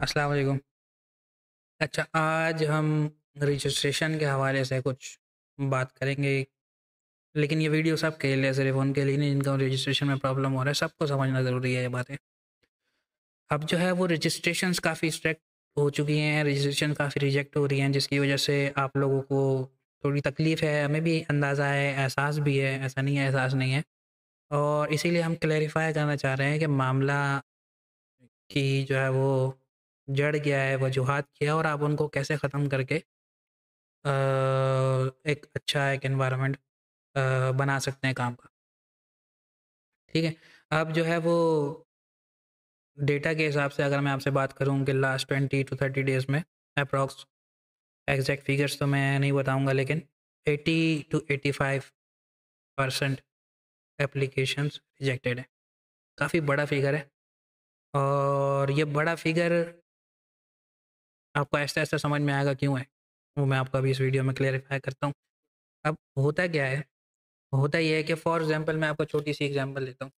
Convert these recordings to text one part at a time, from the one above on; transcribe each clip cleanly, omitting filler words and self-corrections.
अस्सलाम वालेकुम। अच्छा, आज हम रजिस्ट्रेशन के हवाले से कुछ बात करेंगे, लेकिन ये वीडियो सबके लिए, सिर्फ़ उनके लिए नहीं जिनको रजिस्ट्रेशन में प्रॉब्लम हो रहा है, सबको समझना ज़रूरी है ये बातें। अब जो है वो रजिस्ट्रेशंस काफ़ी स्ट्रिक्ट हो चुकी हैं, रजिस्ट्रेशन काफ़ी रिजेक्ट हो रही हैं, जिसकी वजह से आप लोगों को थोड़ी तकलीफ़ है, हमें भी अंदाज़ा है, एहसास भी है, ऐसा नहीं है एहसास नहीं है। और इसीलिए हम क्लैरिफ़ाई करना चाह रहे हैं कि मामला की जो है वो जड़ क्या है, वजूहात क्या है और आप उनको कैसे ख़त्म करके अ, एक अच्छा एक एनवायरनमेंट बना सकते हैं काम का, ठीक है? अब जो है वो डेटा के हिसाब से अगर मैं आपसे बात करूँ कि लास्ट 20 टू 30 डेज़ में एप्रॉक्स एग्ज़ैक्ट फिगर्स तो मैं नहीं बताऊँगा, लेकिन 80 टू 85% एप्लीकेशंस रिजेक्टेड है। काफ़ी बड़ा फिगर है और ये बड़ा फिगर आपको ऐसा-ऐसा समझ में आएगा क्यों है, वो मैं आपको अभी इस वीडियो में क्लैरिफ़ाई करता हूँ। अब होता क्या है, होता ये है कि फॉर एग्ज़ाम्पल मैं आपको छोटी-सी एग्ज़ाम्पल देता हूँ।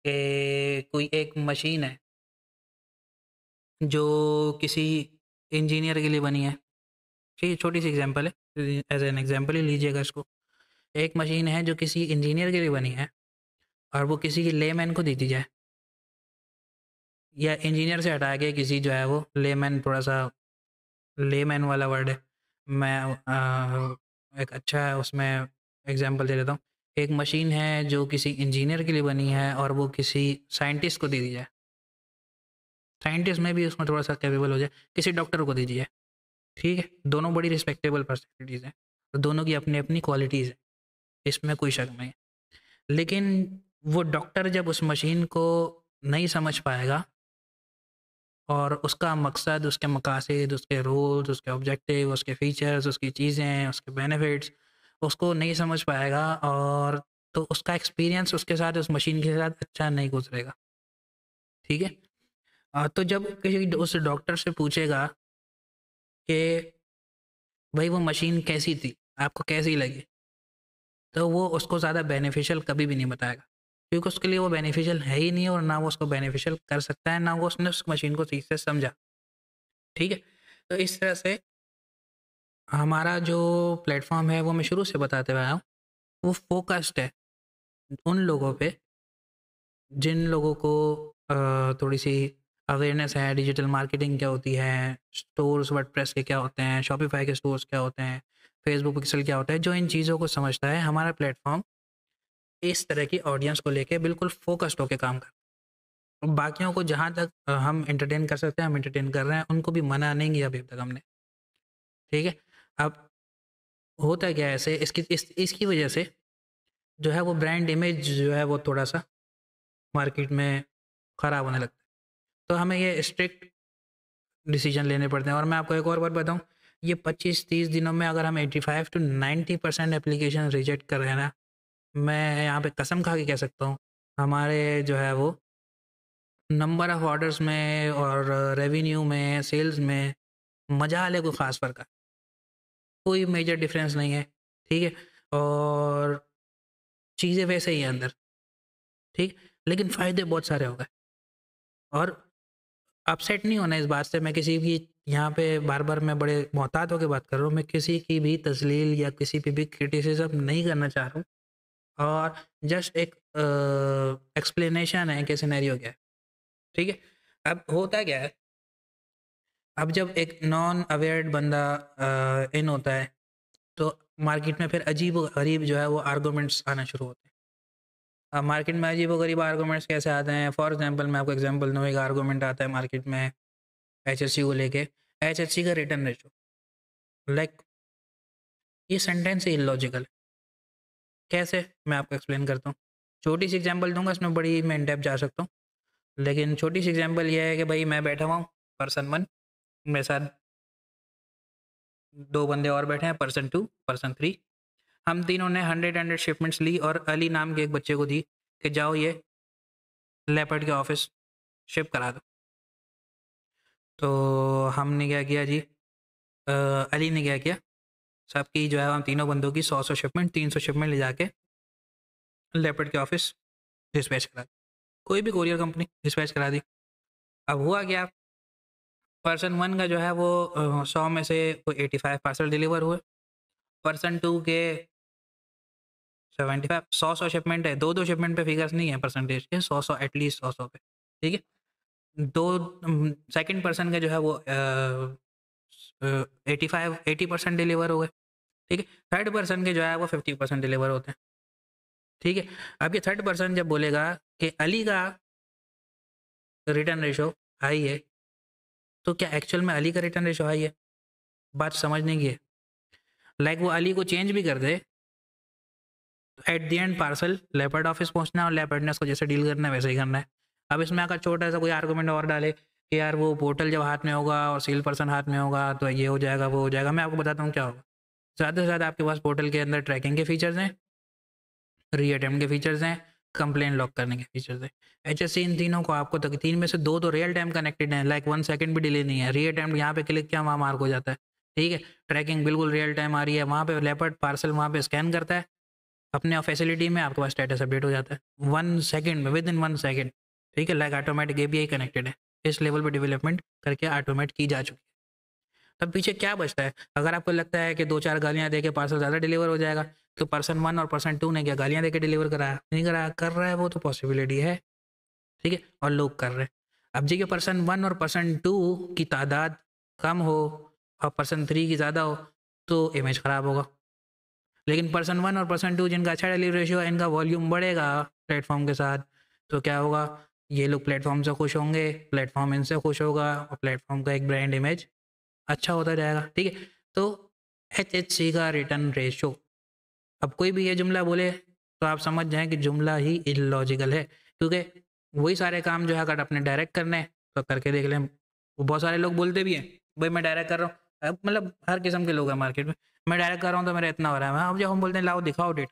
कि कोई एक मशीन है जो किसी इंजीनियर के लिए बनी है, ठीक है? छोटी सी एग्जांपल है, एज एन एग्जांपल ही लीजिएगा इसको। एक मशीन है जो किसी इंजीनियर के लिए बनी है और वो किसी लेमैन को दे दी जाए, या इंजीनियर से हटा के किसी जो है वो लेमैन, थोड़ा सा लेमैन वाला वर्ड है, मैं एक अच्छा है उसमें एग्जांपल दे देता हूँ। एक मशीन है जो किसी इंजीनियर के लिए बनी है और वो किसी साइंटिस्ट को दे दी जाए, साइंटिस्ट में भी उसमें थोड़ा सा कैपेबल हो जाए, किसी डॉक्टर को दे दी जाए, ठीक है? दोनों बड़ी रिस्पेक्टेबल पर्सनैलिटीज़ हैं और दोनों की अपनी-अपनी क्वालिटीज़ हैं, इसमें कोई शक नहीं है। लेकिन वो डॉक्टर जब उस मशीन को नहीं समझ पाएगा और उसका मकसद, उसके मकासद, उसके रूल्स, उसके ऑब्जेक्टिव, उसके फीचर्स, उसकी चीज़ें, उसके बेनिफिट्स उसको नहीं समझ पाएगा, और तो उसका एक्सपीरियंस उसके साथ, उस मशीन के साथ अच्छा नहीं गुज़रेगा, ठीक है? तो जब किसी उस डॉक्टर से पूछेगा कि भई वो मशीन कैसी थी? आपको कैसी लगी? तो वो उसको ज़्यादा बेनिफिशियल कभी भी नहीं बताएगा। क्योंकि उसके लिए वो बेनिफिशियल है ही नहीं और ना वो उसको बेनिफिशियल कर सकता है, ना वो उसने उस मशीन को ठीक से समझा। ठीक है? तो इस तरह से हमारा जो प्लेटफ़ॉर्म है वो मैं शुरू से बताते हुआ आया हूँ, वो फ़ोकस्ड है उन लोगों पे जिन लोगों को थोड़ी-सी अवेयरनेस है, डिजिटल मार्केटिंग क्या होती है, स्टोर्स वर्डप्रेस के क्या होते हैं, शॉपिफ़ाई के स्टोर्स क्या होते हैं, फेसबुक पिक्सेल क्या होता है, जो इन चीज़ों को समझता है, हमारा प्लेटफ़ॉर्म इस तरह की ऑडियंस को लेके बिल्कुल फ़ोकस्ड होके काम कर, बाकियों को जहाँ तक हम एंटरटेन कर सकते हैं, हम एंटरटेन कर रहे हैं, उनको भी मना नहीं किया अभी तक हमने, ठीक है? अब होता क्या है ऐसे, इसकी वजह से जो है वो ब्रांड इमेज जो है वो थोड़ा-सा मार्केट में खराब होने लगता है। तो हमें ये स्ट्रिक्ट डिसीज़न लेने पड़ते हैं, और मैं आपको एक और बात बताऊँ, ये 25-30 दिनों में अगर हम 85 टू 90% एप्लीकेशन रिजेक्ट कर रहे हैं ना, मैं यहाँ पे कसम खा के कह सकता हूँ, हमारे जो है वो नंबर ऑफ ऑर्डर्स में और रेवेन्यू में, सेल्स में मजाल है, कोई ख़ास फ़र्क है। कोई मेजर डिफरेंस नहीं है, ठीक है? और चीज़ें वैसे ही हैं अंदर, ठीक? लेकिन फ़ायदे बहुत सारे हो गए, और अपसेट नहीं होना इस बात से, मैं किसी भी यहाँ पे बार-बार मैं बड़े मोहतात होके बात कर रहा हूँ, मैं किसी की भी तज़लील या किसी पे भी क्रिटिसिज़्म नहीं करना चाह रहा हूँ, और जस्ट एक एक्सप्लेनेशन है कि सिनेरियो क्या है, ठीक है? अब होता क्या है, अब जब एक नॉन अवेयर्ड बंदा इन होता है, तो मार्केट में फिर अजीब-गरीब जो है वो आर्गुमेंट्स आना शुरू होते हैं। अब मार्केट में अजीब-गरीब आर्गुमेंट्स कैसे आते हैं? फॉर एग्ज़ाम्पल मैं आपको एग्ज़ाम्पल दूँ, एक आर्गुमेंट आता है मार्केट में एचएससी को लेके, एचएससी का रिटर्न रेशो, लाइक ये सेंटेंस ही इलॉजिकल है। कैसे? मैं आपको एक्सप्लेन करता हूँ। छोटी सी एग्ज़ाम्पल दूँगा, इसमें बड़ी मैं इन डेप्थ जा सकता हूँ। लेकिन छोटी सी एग्ज़ाम्पल ये है कि भई मैं बैठा हुआ हूँ, पर्सन 1 मेरे साथ 2 बंदे और बैठे हैं, पर्सन 2, पर्सन 3। हम तीनों ने 100 शिपमेंट्स ली और अली नाम के एक बच्चे को दी कि जाओ ये लेपर्ड के ऑफ़िस शिप करा दो। तो हमने क्या किया जी, अली ने क्या किया, सबकी जो है हम तीनों बंदों की 100-100 शिपमेंट, 300 शिपमेंट ले जाके लेपर्ड के ऑफ़िस डिस्पैच करा दी। कोई भी कोरियर कंपनी डिस्पैच करा दी। अब हुआ क्या, पर्सन 1 का जो है वो 100 में से वो 85 पार्सल डिलीवर हुए। पर्सन 2 के 75, 100 शिपमेंट है, 2 शिपमेंट पे फिगर्स नहीं है परसेंटेज के, 100 एटलीस्ट 100 पे, ठीक है। दो सेकंड पर्सन के जो है वो 80% डिलीवर हो गए, ठीक है। थर्ड पर्सन के जो है वो 50% डिलीवर होते हैं, ठीक है। अब ये थर्ड पर्सन जब बोलेगा कि अली का रिटर्न रेशो हाई है, तो क्या एक्चुअल में अली का रिटर्न रेशो हाई है? बात समझने की है। लाइक वो अली को चेंज भी कर दे, at the end parcel leopard office पहुंचना है और लेपर्ड ने उसको जैसे डील करना है वैसे ही करना है। अब इसमें अगर छोटा सा कोई आर्गूमेंट और डाले कि यार वो पोर्टल जब हाथ में होगा और सील पर्सन हाथ में होगा तो ये हो जाएगा वो हो जाएगा, मैं आपको बताता हूँ क्या होगा। ज़्यादा से ज़्यादा आपके पास पोर्टल के अंदर ट्रैकिंग के फीचर्स हैं, री अटेम्प्ट के फीचर्स हैं, कंप्लेन लॉक करने के फीचर्स हैं। एचएससी इन तीनों को आपको तक 3 में से 2 तो रियल टाइम कनेक्टेड हैं, लाइक 1 सेकंड भी डिले नहीं है। री अटेम्प्ट यहाँ पे क्लिक किया वहाँ मार्क हो जाता है, ठीक है। ट्रैकिंग बिल्कुल रियल टाइम आ रही है, वहाँ पे लेपर्ड पार्सल वहाँ पे स्कैन करता है अपने फैसिलिटी में, आपके पास स्टेटस अपडेट हो जाता है 1 सेकंड में, विद इन 1 सेकंड, ठीक है। लाइक ऑटोमेटिक एपीआई कनेक्टेड है, इस लेवल पर डेवलपमेंट करके ऑटोमेट की जा चुकी है। तब पीछे क्या बचता है? अगर आपको लगता है कि 2-4 गालियाँ दे के पार्सल ज़्यादा डिलीवर हो जाएगा, तो पर्सन 1 और पर्सन 2 ने क्या गालियाँ दे के डिलीवर कराया? नहीं कराया। कर रहा है वो तो पॉसिबिलिटी है, ठीक है, और लोग कर रहे हैं। अब जी के पर्सन 1 और पर्सन 2 की तादाद कम हो और पर्सन 3 की ज़्यादा हो तो इमेज ख़राब होगा। लेकिन पर्सन 1 और पर्सन 2 जिनका अच्छा डिलीवरी रेशियो है, इनका वॉल्यूम बढ़ेगा प्लेटफॉर्म के साथ, तो क्या होगा? ये लोग प्लेटफॉर्म से खुश होंगे, प्लेटफॉर्म इनसे खुश होगा और प्लेटफॉर्म का एक ब्रांड इमेज अच्छा होता जाएगा, ठीक है। तो एचएचसी का रिटर्न रेशो, अब कोई भी ये जुमला बोले तो आप समझ जाएं कि जुमला ही इलॉजिकल है, क्योंकि वही सारे काम जो है अगर अपने डायरेक्ट करने हैं तो करके देख लें। वो बहुत सारे लोग बोलते भी हैं भाई मैं डायरेक्ट कर रहा हूँ, अब मतलब हर किस्म के लोग हैं मार्केट में, मैं डायरेक्ट कर रहा हूँ तो मेरा इतना हो रहा है। अब जब हम बोलते हैं लाओ दिखाओ डेट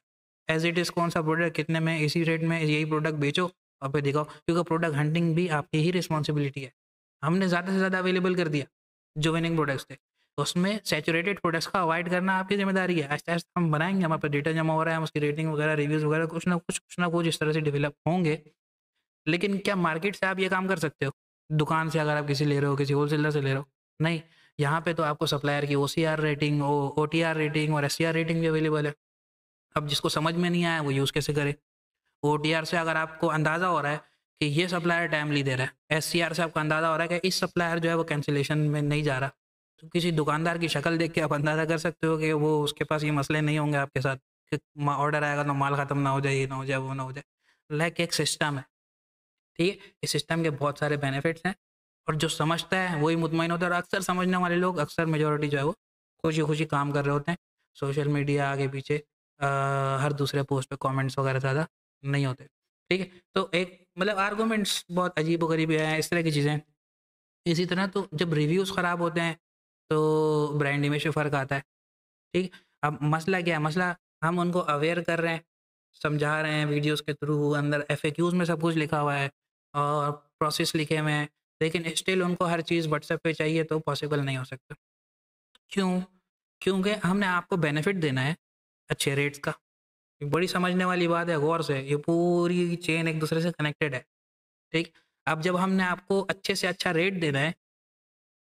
एज इट इज़, कौन सा प्रोडक्ट कितने में, इसी रेट में यही प्रोडक्ट बेचो और फिर दिखाओ, क्योंकि प्रोडक्ट हंटिंग भी आपकी ही रिस्पॉन्सिबिलिटी है। हमने ज़्यादा से ज़्यादा अवेलेबल कर दिया जो विनिंग प्रोडक्ट्स थे, उसमें सैचुरेटेड प्रोडक्ट्स का अवॉइड करना आपकी जिम्मेदारी है। आहिस्ता आहिस्ता हम बनाएंगे, हमारे पास डेटा जमा हो रहा है, हम उसकी रेटिंग वगैरह रिव्यूज़ वगैरह कुछ ना कुछ इस तरह से डेवलप होंगे। लेकिन क्या मार्केट से आप ये काम कर सकते हो? दुकान से अगर आप किसी ले रहे हो, किसी होलसेलर से ले रहे हो? नहीं। यहाँ पे तो आपको सप्लायर की ओसीआर रेटिंग, ओटीआर रेटिंग और एससीआर रेटिंग भी अवेलेबल है। अब जिसको समझ में नहीं आया वो यूज़ कैसे करे? ओटीआर से अगर आपको अंदाज़ा हो रहा है कि ये सप्लायर टाइमली दे रहा है, एससीआर से आपको अंदाज़ा हो रहा है कि इस सप्लायर जो है वो कैंसिलेशन में नहीं जा रहा, तो किसी दुकानदार की शक्ल देख के आप अंदाज़ा कर सकते हो कि वो उसके पास ये मसले नहीं होंगे आपके साथ कि ऑर्डर आएगा तो माल ख़त्म ना हो जाए, ये ना हो जाए, वो ना हो जाए। लाइक एक सिस्टम है, ठीक है। इस सिस्टम के बहुत सारे बेनिफिट्स हैं और जो समझता है वही मुतमईन होता है, और अक्सर समझने वाले लोग, अक्सर मेजोरिटी जो है वो खुशी खुशी काम कर रहे होते हैं। सोशल मीडिया आगे पीछे हर दूसरे पोस्ट पे कमेंट्स वगैरह ज़्यादा नहीं होते, ठीक है। तो एक मतलब आर्गूमेंट्स बहुत अजीब व गरीब हैं, इस तरह की चीज़ें। इसी तरह तो जब रिव्यूज़ ख़राब होते हैं तो ब्रांड इमेज में फ़र्क आता है, ठीक है। अब मसला क्या है? मसला हम उनको अवेयर कर रहे हैं, समझा रहे हैं वीडियोज़ के थ्रू, अंदर एफएक्यूज़ में सब कुछ लिखा हुआ है और प्रोसेस लिखे हुए हैं, लेकिन स्टिल उनको हर चीज़ व्हाट्सएप पे चाहिए तो पॉसिबल नहीं हो सकता। क्यों? क्योंकि हमने आपको बेनिफिट देना है अच्छे रेट्स का। ये बड़ी समझने वाली बात है, गौर से, ये पूरी चेन एक दूसरे से कनेक्टेड है, ठीक। अब जब हमने आपको अच्छे से अच्छा रेट देना है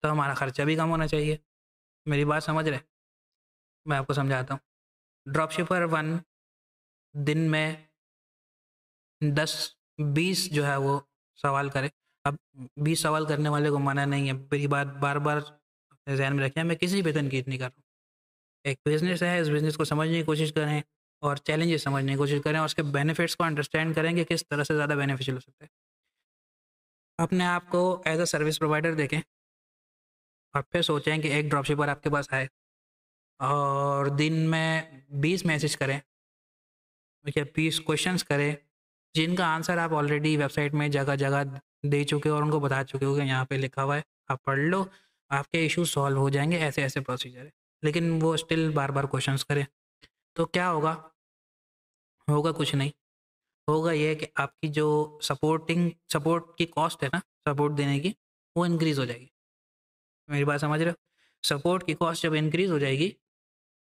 तो हमारा खर्चा भी कम होना चाहिए। मेरी बात समझ रहे हैं? मैं आपको समझाता हूँ। ड्रॉपशिपर 1 दिन में 10-20 जो है वो सवाल करे। अब 20 सवाल करने वाले को मना नहीं है, मेरी बात बार-बार अपने ज़हन में रखें, मैं किसी भी तनकीद नहीं कर रहा हूँ। एक बिज़नेस है, इस बिज़नेस को समझने की कोशिश करें और चैलेंजेस समझने की कोशिश करें और उसके बेनिफिट्स को अंडरस्टैंड करें कि किस तरह से ज़्यादा बेनिफिशियल हो सकता है। अपने आप को एज़ अ सर्विस प्रोवाइडर देखें और फिर सोचें कि एक ड्रॉपशिपर आपके पास आए और दिन में 20 मैसेज करें या 20 क्वेश्चंस करें, जिनका आंसर आप ऑलरेडी वेबसाइट में जगह-जगह दे चुके हो और उनको बता चुके हो कि यहाँ पे लिखा हुआ है, आप पढ़ लो, आपके इश्यूज़ सॉल्व हो जाएँगे, ऐसे-ऐसे प्रोसीजर है। लेकिन वो स्टिल बार-बार क्वेश्चंस करे, तो क्या होगा? होगा कुछ नहीं, होगा ये कि आपकी जो सपोर्ट की कॉस्ट है ना, सपोर्ट देने की, वो इंक्रीज़ हो जाएगी। मेरी बात समझ रहे हो? सपोर्ट की कॉस्ट जब इंक्रीज़ हो जाएगी,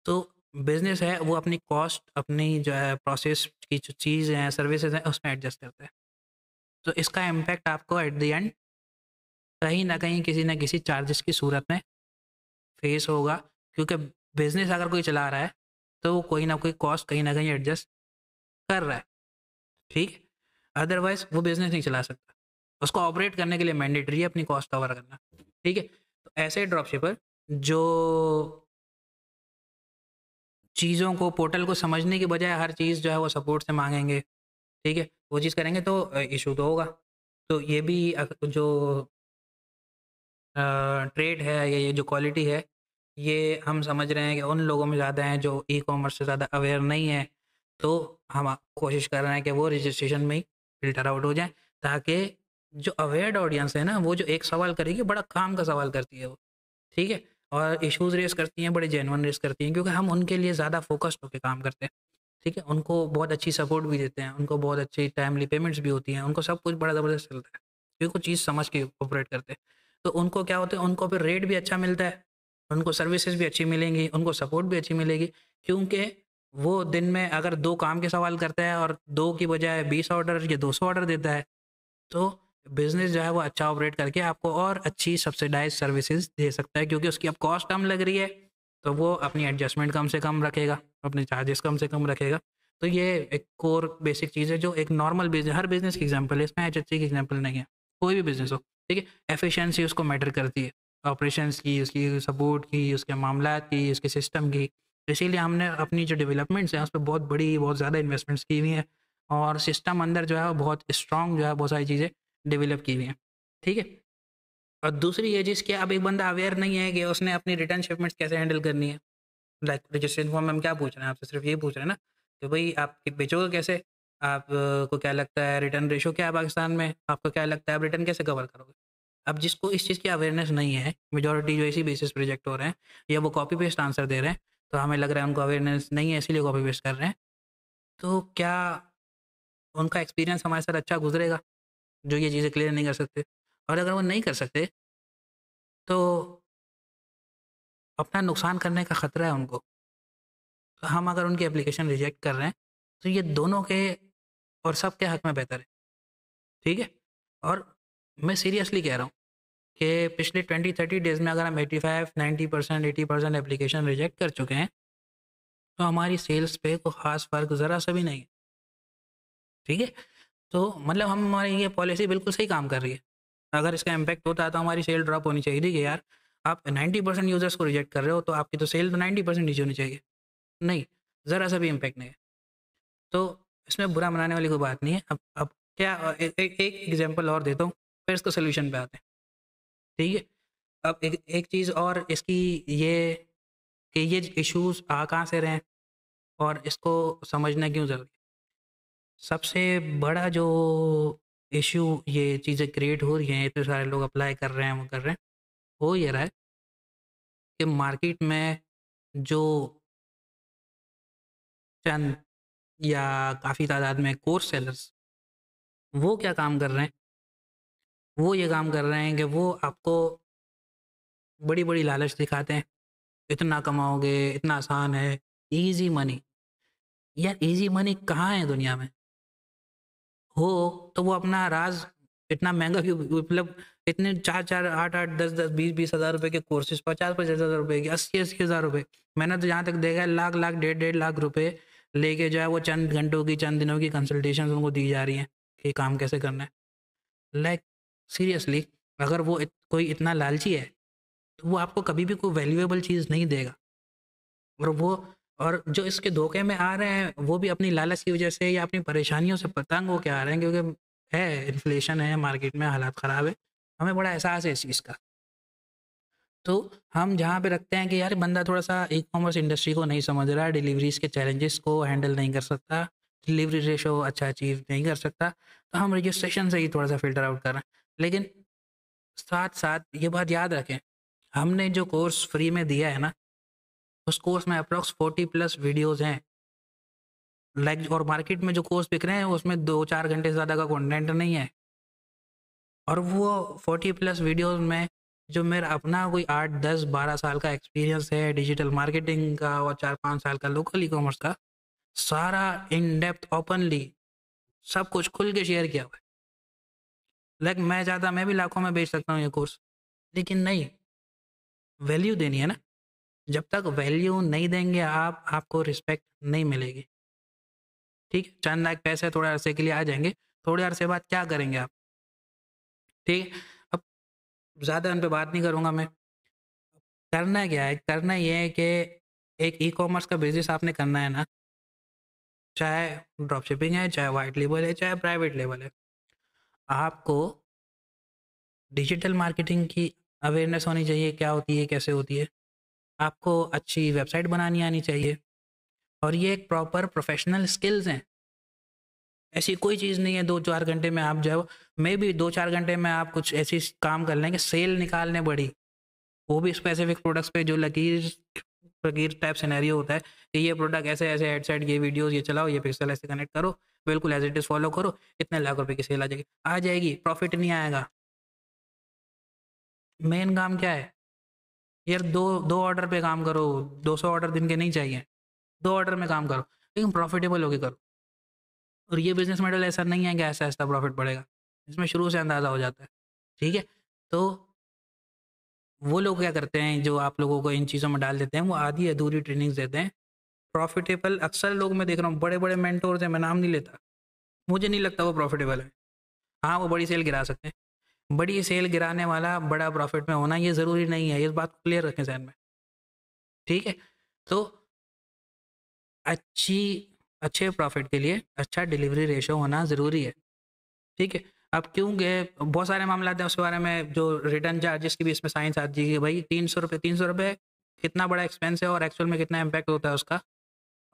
तो बिज़नेस है वो अपनी कॉस्ट, अपनी जो है प्रोसेस की जो चीज़ हैं, सर्विसेज़ हैं, उसमें एडजस्ट करता है। तो इसका इम्पैक्ट आपको एट द एंड कहीं ना कहीं किसी न किसी चार्जेस की सूरत में फेस होगा, क्योंकि बिजनेस अगर कोई चला रहा है तो वो कोई ना कोई कॉस्ट कहीं ना कहीं एडजस्ट कर रहा है, ठीक है। अदरवाइज वो बिजनेस नहीं चला सकता, उसको ऑपरेट करने के लिए मैंडेटरी है अपनी कॉस्ट कवर करना, ठीक है। तो ऐसे ड्रॉप शिपर जो चीज़ों को, पोर्टल को समझने के बजाय हर चीज़ जो है वो सपोर्ट से मांगेंगे, ठीक है, वो चीज़ करेंगे तो इशू तो होगा। तो ये भी जो ट्रेड है, ये जो क्वालिटी है, ये हम समझ रहे हैं कि उन लोगों में ज़्यादा हैं जो ई कॉमर्स से ज़्यादा अवेयर नहीं है। तो हम कोशिश कर रहे हैं कि वो रजिस्ट्रेशन में ही फ़िल्टर आउट हो जाएँ, ताकि जो अवेयर्ड ऑडियंस है ना, वो जो एक सवाल करेगी, बड़ा काम का सवाल करती है वो, ठीक है? और इश्यूज़ रेज़ करती हैं, बड़े जेन्युइन रेज़ करती हैं, क्योंकि हम उनके लिए ज़्यादा फ़ोकस्ड होके काम करते हैं, ठीक है? उनको बहुत अच्छी सपोर्ट भी देते हैं, उनको बहुत अच्छी टाइमली पेमेंट्स भी होती हैं, उनको सब कुछ बड़ा ज़बरदस्त चलता है, क्योंकि वो चीज़ समझ के ऑपरेट करते हैं। तो उनको क्या होता है, उनको फिर रेट भी अच्छा मिलता है, उनको सर्विसेज़ भी अच्छी मिलेंगी, उनको सपोर्ट भी अच्छी मिलेगी, क्योंकि वो दिन में अगर 2 काम के सवाल करता है और 2 की बजाय 20 ऑर्डर या 200 ऑर्डर देता है, तो बिज़नेस जो है वो अच्छा ऑपरेट करके आपको और अच्छी सब्सिडाइज़ सर्विसेज़ दे सकता है, क्योंकि उसकी अब कॉस्ट कम लग रही है, तो वो अपनी एडजस्टमेंट कम से कम रखेगा, अपने चार्जेस कम से कम रखेगा। तो ये एक कोर बेसिक चीज़ है जो एक नॉर्मल बिज़नेस, हर बिज़नेस की एग्ज़ाम्पल है, इसमें एचएचसी की एग्ज़ाम्पल नहीं है। कोई भी बिज़नेस हो, ठीक है? एफिशिएंसी उसको मैटर करती है, ऑपरेशंस की, उसकी सपोर्ट की, उसके मामलात की, उसके सिस्टम की। इसीलिए हमने अपनी जो डेवलपमेंट्स हैं, उस पे बहुत बड़ी, बहुत ज़्यादा इन्वेस्टमेंट्स की हुई हैं, और सिस्टम अंदर जो है वो बहुत स्ट्रॉन्ग जो है बहुत सारी चीज़ें डेवलप की हुई हैं, ठीक है? और दूसरी ये चीज़ कि अब एक बंदा अवेयर नहीं है कि उसने अपनी रिटर्न शिपमेंट्स कैसे हैंडल करनी है। लाइक रजिस्ट्रेशन फॉर्म में हम क्या पूछ रहे हैं आपसे, सिर्फ ये पूछ रहे हैं ना कि भाई आप बेचोगे कैसे? आप को क्या लगता है रिटर्न रेशो क्या है पाकिस्तान में? आपको क्या लगता है आप रिटर्न कैसे कवर करोगे? अब जिसको इस चीज़ की अवेयरनेस नहीं है, मेजॉरिटी जो इसी बेसिस पे रिजेक्ट हो रहे हैं या वो कॉपी पेस्ट आंसर दे रहे हैं, तो हमें लग रहा है उनको अवेयरनेस नहीं है, इसीलिए कॉपी पेस्ट कर रहे हैं। तो क्या उनका एक्सपीरियंस हमारे साथ अच्छा गुज़रेगा, जो ये चीज़ें क्लियर नहीं कर सकते? और अगर वो नहीं कर सकते, तो अपना नुकसान करने का खतरा है उनको। तो हम अगर उनकी एप्लीकेशन रिजेक्ट कर रहे हैं, तो ये दोनों के और सबके हक में बेहतर है, ठीक है? और मैं सीरियसली कह रहा हूँ कि पिछले 20-30 डेज़ में अगर हम 85-90% 80% एप्लीकेशन रिजेक्ट कर चुके हैं, तो हमारी सेल्स पे कोई ख़ास फ़र्क ज़रा-सा भी नहीं है, ठीक है? तो मतलब हमारी ये पॉलिसी बिल्कुल सही काम कर रही है। अगर इसका इम्पैक्ट होता है तो हमारी सेल ड्रॉप होनी चाहिए थी कि यार आप 90% यूज़र्स को रिजेक्ट कर रहे हो, तो आपकी तो सेल तो 90% नीचे होनी चाहिए। नहीं, ज़रा-सा भी इम्पैक्ट नहीं है। तो इसमें बुरा मनाने वाली कोई बात नहीं है। अब क्या एक एग्ज़ाम्पल और देता हूँ, फिर इसको सॉल्यूशन पे आते हैं, ठीक है? अब एक एक चीज़ और इसकी ये कि ये इश्यूज़ आ कहाँ से रहे हैं और इसको समझना क्यों ज़रूरी है। सबसे बड़ा जो इश्यू ये चीज़ें क्रिएट हो रही हैं, इतने सारे लोग अप्लाई कर रहे हैं, वो कर रहे हैं, हो ये रहा है कि मार्केट में जो चंद या काफ़ी तादाद में कोर्स सेलर्स, वो क्या काम कर रहे हैं, वो ये काम कर रहे हैं कि वो आपको बड़ी-बड़ी लालच दिखाते हैं, इतना कमाओगे, इतना आसान है, ईज़ी मनी। यार ईज़ी मनी कहाँ है दुनिया में? हो तो वो अपना राज़ इतना महँगा क्यों, मतलब इतने 4-4, 8-8, 10-10, 20-20 हज़ार रुपए के कोर्सेज़, 50-50 हज़ार रुपए के, 80-80 हज़ार रुपए। मैंने तो जहाँ तक देखा है लाख-लाख, डेढ़-डेढ़ लाख रुपए लेके जो है वो चंद घंटों की, चंद दिनों की कंसल्टेशंस उनको दी जा रही हैं, कि काम कैसे करना है। लाइक सीरियसली, अगर वो कोई इतना लालची है, तो वो आपको कभी भी कोई वैल्यूएबल चीज़ नहीं देगा। और वो और जो इसके धोखे में आ रहे हैं, वो भी अपनी लालच की वज़ह से या अपनी परेशानियों से तंग होके आ रहे हैं, क्योंकि है इन्फ्लेशन है, मार्केट में हालात ख़राब है। हमें बड़ा एहसास है इस चीज़ का। तो हम जहाँ पे रखते हैं कि यार बंदा थोड़ा-सा ई-कॉमर्स इंडस्ट्री को नहीं समझ रहा है, डिलीवरीज़ के चैलेंजेस को हैंडल नहीं कर सकता, डिलीवरी रेशो अच्छा अचीव नहीं कर सकता, तो हम रजिस्ट्रेशन से ही थोड़ा-सा फ़िल्टर आउट कर रहे हैं। लेकिन साथ-साथ ये बात याद रखें, हमने जो कोर्स फ्री में दिया है ना, उस कोर्स में अप्रॉक्स 40 प्लस वीडियोज़ हैं। लाइक और मार्केट में जो कोर्स बिक रहे हैं उसमें 2-4 घंटे से ज़्यादा का कंटेंट नहीं है। और वो 40 प्लस वीडियोज़ में जो मेरा अपना कोई 8, 10, 12 साल का एक्सपीरियंस है डिजिटल मार्केटिंग का और 4-5 साल का लोकल ई-कॉमर्स का, सारा इन डेप्थ ओपनली सब कुछ खुल के शेयर किया हुआ है। लाइक मैं चाहता मैं भी लाखों में बेच सकता हूँ ये कोर्स, लेकिन नहीं, वैल्यू देनी है ना। जब तक वैल्यू नहीं देंगे आप, आपको रिस्पेक्ट नहीं मिलेगी। ठीक है, चंद लाख पैसे थोड़े अरसे के लिए आ जाएंगे, थोड़े अरसे बाद क्या करेंगे आप? ठीक है, अब ज़्यादा उन पे बात नहीं करूँगा मैं। करना क्या है, करना ये है कि एक ई कॉमर्स का बिजनेस आपने करना है ना, चाहे ड्रॉप शिपिंग है, चाहे वाइट लेबल है, चाहे प्राइवेट लेबल है, आपको डिजिटल मार्केटिंग की अवेयरनेस होनी चाहिए, क्या होती है, कैसे होती है। आपको अच्छी वेबसाइट बनानी आनी चाहिए, और ये एक प्रॉपर प्रोफेशनल स्किल्स हैं। ऐसी कोई चीज़ नहीं है 2-4 घंटे में आप जाओ, मे बी 2-4 घंटे में आप कुछ ऐसी काम कर लेंगे, सेल निकालने बड़ी, वो भी स्पेसिफिक प्रोडक्ट्स पे जो लकीर फकीर टाइप सिनेरियो होता है कि ये प्रोडक्ट ऐसे ऐसे हेडसेट, ये वीडियोस ये चलाओ, ये पिक्सल ऐसे कनेक्ट करो, बिल्कुल एज इट इज़ फॉलो करो, इतने लाख रुपए की सेल आ जाएगी, प्रॉफिट नहीं आएगा। मेन काम क्या है यार, दो दो ऑर्डर पे काम करो, 200 ऑर्डर दिन के नहीं चाहिए, 2 ऑर्डर में काम करो, लेकिन प्रॉफिटेबल होके करो। और ये बिजनेस मॉडल ऐसा नहीं है कि ऐसा ऐसा प्रॉफिट बढ़ेगा, इसमें शुरू से अंदाज़ा हो जाता है। ठीक है, तो वो लोग क्या करते हैं जो आप लोगों को इन चीज़ों में डाल देते हैं, वो आधी अधूरी ट्रेनिंग्स देते हैं। प्रॉफिटेबल अक्सर लोग मैं देख रहा हूँ, बड़े बड़े मेंटोर्स हैं, मैं नाम नहीं लेता, मुझे नहीं लगता वो प्रॉफिटेबल है। हाँ, वो बड़ी सेल गिरा सकते हैं, बड़ी सेल गिराने वाला बड़ा प्रॉफिट में होना ये ज़रूरी नहीं है, इस बात को क्लियर रखें ज़हन में। ठीक है, तो अच्छी अच्छे प्रॉफिट के लिए अच्छा डिलीवरी रेशो होना ज़रूरी है। ठीक है, अब क्योंकि बहुत सारे मामला आते हैं उसके बारे में, जो रिटर्न चार्जेस की भी इसमें साइंस आती है कि भाई ₹300 कितना बड़ा एक्सपेंस है और एक्चुअल में कितना इम्पैक्ट होता है उसका,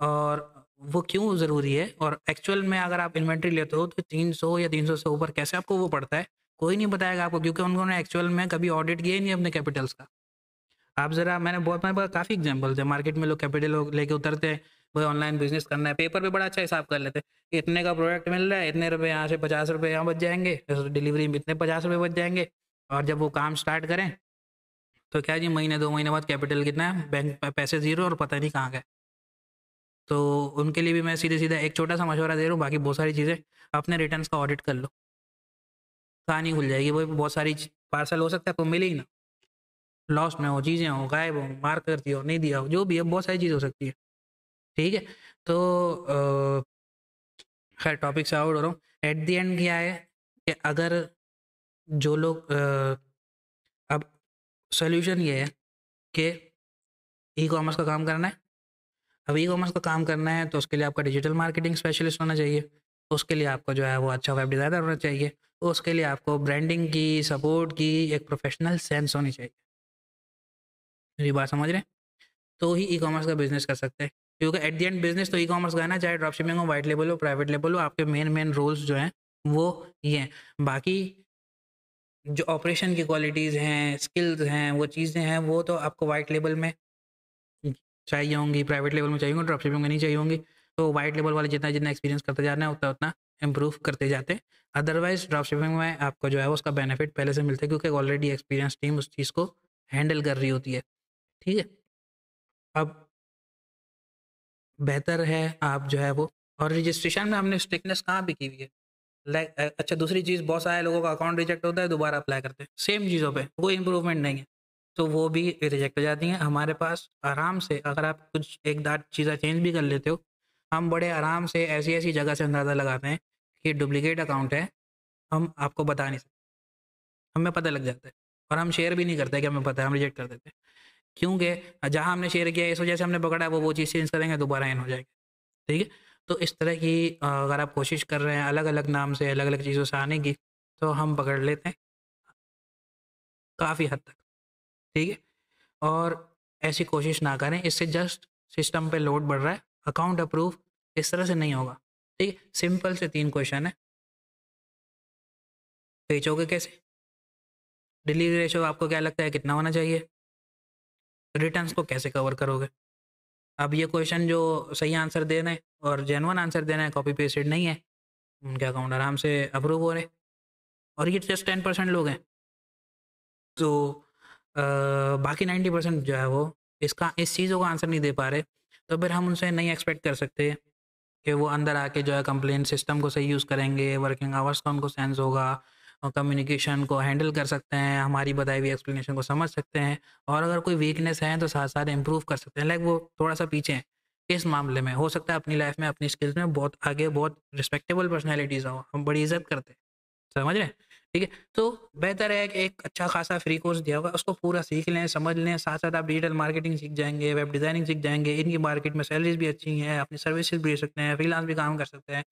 और वो क्यों ज़रूरी है, और एक्चुअल में अगर आप इन्वेंट्री लेते हो तो 300 या 300 से ऊपर कैसे आपको वो पड़ता है, कोई नहीं बताएगा आपको, क्योंकि उन्होंने एक्चुअल में कभी ऑडिट किया ही नहीं अपने कैपिटल्स का। आप ज़रा, मैंने बहुत मेरे पास काफ़ी एग्जांपल्स हैं, मार्केट में लोग कैपिटल लोग लेके उतरते हैं, भाई ऑनलाइन बिज़नेस करना है, पेपर पे बड़ा अच्छा हिसाब कर लेते हैं, इतने का प्रोडक्ट मिल रहा है, इतने रुपए यहाँ से ₹50 यहाँ बच जाएँगे, डिलीवरी में इतने ₹50 बच जाएँगे, और जब वो काम स्टार्ट करें, तो क्या जी महीने 2 महीने बाद कैपिटल कितना है, बैंक में पैसे ज़ीरो और पता नहीं कहाँ गए। तो उनके लिए भी मैं सीधे-सीधे एक छोटा-सा मशवरा दे रहा हूँ, बाकी बहुत सारी चीज़ें, अपने रिटर्न्स का ऑडिट कर लो, कहानी खुल जाएगी। वो बहुत सारी पार्सल हो सकता है आपको मिले ही ना, लॉस में हो, चीज़ें हो, गायब हो, मार कर दिया हो, नहीं दिया हो, जो भी है, बहुत सारी चीज़ हो सकती है। ठीक है? तो खैर टॉपिक से आउट हो रहा हूँ। एट द एंड क्या है कि अगर जो लोग अब सॉल्यूशन ये है कि ई-कॉमर्स का काम करना है। अब ई-कॉमर्स का काम करना है तो उसके लिए आपका डिजिटल मार्केटिंग स्पेशलिस्ट होना चाहिए। उसके लिए आपको जो है वो अच्छा वेब डिज़ाइनर होना चाहिए। उसके लिए आपको ब्रांडिंग की, सपोर्ट की एक प्रोफेशनल सेंस होनी चाहिए। मेरी बात समझ रहे हैं? तो ही ई-कॉमर्स का बिज़नेस कर सकते हैं। क्योंकि एट द एंड बिज़नेस तो ई-कॉमर्स का है ना, चाहे ड्रॉप शिपिंग हो, व्हाइट लेबल हो, प्राइवेट लेबल हो, आपके मेन रोल्स जो हैं वो ये हैं। बाकी जो ऑपरेशन की क्वालिटीज़ हैं, स्किल्स हैं, वो चीज़ें हैं, वो तो आपको व्हाइट लेबल में चाहिए होंगी, प्राइवेट लेवल में चाहिए होंगी, ड्रॉप शिपिंग में नहीं चाहिए होंगी। तो व्हाइट लेवल वाले जितना-जितना एक्सपीरियंस करते जाना है, उतना-उतना इम्प्रूव करते जाते हैं। अदरवाइज़ ड्रॉप शिपिंग में आपको जो है उसका बेनिफिट पहले से मिलता है, क्योंकि ऑलरेडी एक्सपीरियंस टीम उस चीज़ को हैंडल कर रही होती है। ठीक है? अब बेहतर है आप जो है वो, और रजिस्ट्रेशन में हमने स्ट्रिक्टनेस कहाँ पे की हुई है? लाइक अच्छा, दूसरी चीज़, बहुत सारे लोगों का अकाउंट रिजेक्ट होता है, दोबारा अप्लाई करते हैं, सेम चीज़ों पे, कोई इम्प्रूवमेंट नहीं है। तो वो भी रिजेक्ट हो जाती हैं। हमारे पास आराम से, अगर आप कुछ एक आध चीज़ें चेंज भी कर लेते हो, हम बड़े आराम से ऐसी-ऐसी जगह से अंदाज़ा लगाते हैं कि डुप्लिकेट अकाउंट है, हम आपको बता नहीं सकते, हमें पता लग जाता है, और हम शेयर भी नहीं करते कि हमें पता है, हम रिजेक्ट कर देते हैं। क्योंकि जहाँ हमने शेयर किया है, इस वजह से हमने पकड़ा है, वो चीज़ चेंज करेंगे, दोबारा इन हो जाएगी। ठीक है? तो इस तरह की अगर आप कोशिश कर रहे हैं अलग-अलग नाम से, अलग-अलग चीज़ों से आने की, तो हम पकड़ लेते हैं काफ़ी हद तक। ठीक है? और ऐसी कोशिश ना करें, इससे जस्ट सिस्टम पे लोड बढ़ रहा है, अकाउंट अप्रूव इस तरह से नहीं होगा। ठीक है? सिंपल से 3 क्वेश्चन है, बेचोगे कैसे? डिलीवरी रेशियो आपको क्या लगता है कितना होना चाहिए? रिटर्न्स को कैसे कवर करोगे? अब ये क्वेश्चन जो सही आंसर दे रहे हैं और जेन्युइन आंसर दे रहे हैं, कॉपी पेस्टेड नहीं है, उनके अकाउंट आराम से अप्रूव हो रहे हैं, और ये जस्ट 10% लोग हैं। तो बाकी 90% जो है वो इसका इस चीज़ों का आंसर नहीं दे पा रहे, तो फिर हम उनसे नहीं एक्सपेक्ट कर सकते कि वो अंदर आके जो है कंप्लेंट सिस्टम को सही यूज़ करेंगे, वर्किंग आवर्स का उनको सेंस होगा, कम्युनिकेशन को हैंडल कर सकते हैं, हमारी बताई हुई एक्सप्लेनेशन को समझ सकते हैं, और अगर कोई वीकनेस है तो साथ साथ इम्प्रूव कर सकते हैं। लाइक वो थोड़ा सा पीछे हैं इस मामले में, हो सकता है अपनी लाइफ में अपनी स्किल्स में बहुत आगे, बहुत रिस्पेक्टेबल पर्सनैलिटीज़ हो, हम बड़ी इज्जत करते हैं, समझ रहे हैं? ठीक है, तो बेहतर है कि एक अच्छा खासा फ्री कोर्स दिया हुआ है, उसको पूरा सीख लें, समझ लें, साथ साथ आप डिजिटल मार्केटिंग सीख जाएंगे, वेब डिज़ाइनिंग सीख जाएंगे, इनकी मार्केट में सैलरीज भी अच्छी हैं, अपनी सर्विसेज भी दे सकते हैं, फ्रीलांस भी काम कर सकते हैं।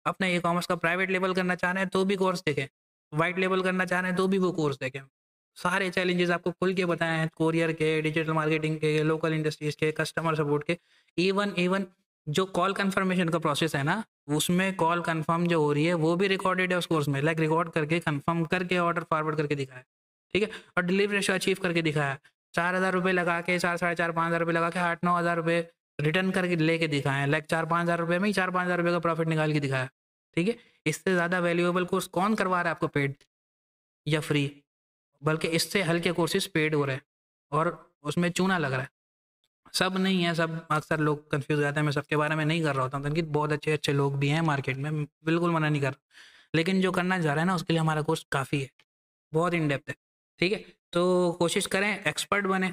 अपने ई कॉमर्स का प्राइवेट लेबल करना चाह रहे हैं तो भी कोर्स देखें, वाइट लेबल करना चाह रहे हैं तो भी वो कोर्स देखें। सारे चैलेंजेस आपको खुल के बताए हैं, कोरियर के, डिजिटल मार्केटिंग के, लोकल इंडस्ट्रीज के, कस्टमर सपोर्ट के। इवन इवन जो कॉल कंफर्मेशन का प्रोसेस है ना, उसमें कॉल कंफर्म जो हो रही है वो भी रिकॉर्डेड है उस कोर्स में, लाइक रिकॉर्ड करके कंफर्म करके ऑर्डर फॉरवर्ड करके दिखाया, ठीक है, और डिलीवरी रेशो अचीव करके दिखाया। 4,000 रुपये लगा के, 4, 4.5, 5,000 रुपये लगा के 8, 9 हज़ार रुपये रिटर्न करके लेके दिखाए, लाइक 4, 5 हज़ार रुपये में ही 4, 5 हज़ार रुपये का प्रॉफिट निकाल के दिखाया। ठीक है? इससे ज़्यादा वैल्यूएबल कोर्स कौन करवा रहा है आपको पेड या फ्री? बल्कि इससे हल्के कोर्सेज़ पेड हो रहे हैं और उसमें चूना लग रहा है। सब नहीं है, सब अक्सर लोग कन्फ्यूज़ हो जाते हैं, मैं सबके बारे में नहीं कर रहा होता हूँ, क्योंकि बहुत अच्छे-अच्छे लोग भी हैं मार्केट में, बिल्कुल मना नहीं कर रहा। लेकिन जो करना चाह रहे हैं ना, उसके लिए हमारा कोर्स काफ़ी है, बहुत इन डेप्थ है। ठीक है? तो कोशिश करें, एक्सपर्ट बनें,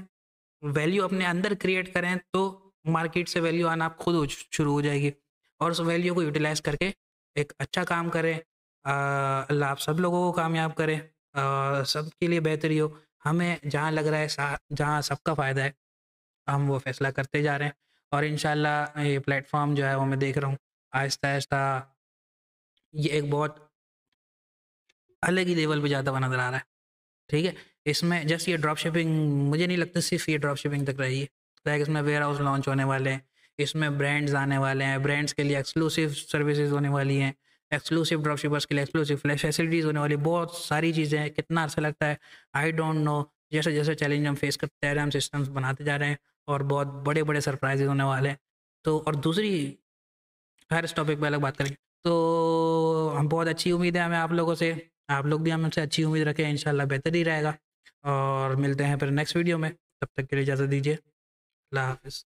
वैल्यू अपने अंदर क्रिएट करें, तो मार्केट से वैल्यू आना आप खुद शुरू हो जाएगी, और उस वैल्यू को यूटिलाइज़ करके एक अच्छा काम करें। अल्लाह आप सब लोगों को कामयाब करे, सबके लिए बेहतरी हो। हमें जहाँ लग रहा है जहाँ सबका फ़ायदा है, हम वो फ़ैसला करते जा रहे हैं, और इंशाल्लाह ये प्लेटफ़ॉर्म जो है वो मैं देख रहा हूँ आहिस्ता-आहिस्ता ये एक बहुत अलग ही लेवल पे जाता हुआ नज़र आ रहा है। ठीक है? इसमें जस्ट ये ड्रॉप शिपिंग, मुझे नहीं लगता सिर्फ़ ये ड्रॉप शिपिंग तक रही है। लाइक इसमें वेयर हाउस लॉन्च होने वाले हैं, इसमें ब्रांड्स आने वाले हैं, ब्रांड्स के लिए एक्सक्लूसिव सर्विसेज़ होने वाली हैं, एक्सक्लूसिव ड्रॉप शिपर्स के लिए एक्सक्लूसिव फैसिलिटीज़ होने वाली हैं, बहुत सारी चीज़ें हैं। कितना अच्छा लगता है, आई डोंट नो। जैसे-जैसे चैलेंज हम फेस करते जा रहे हैं, हम सिस्टम्स बनाते जा रहे हैं, और बहुत बड़े-बड़े सरप्राइज़ेज़ होने वाले हैं। तो और दूसरी, खैर इस टॉपिक पे अलग बात करेंगे। तो हम बहुत अच्छी उम्मीद है हमें आप लोगों से, आप लोग भी हमसे अच्छी उम्मीद रखें, इंशाल्लाह बेहतर ही रहेगा, और मिलते हैं फिर नेक्स्ट वीडियो में। तब तक के लिए इजाज़त दीजिए। अल्लाह हाफ़िज़।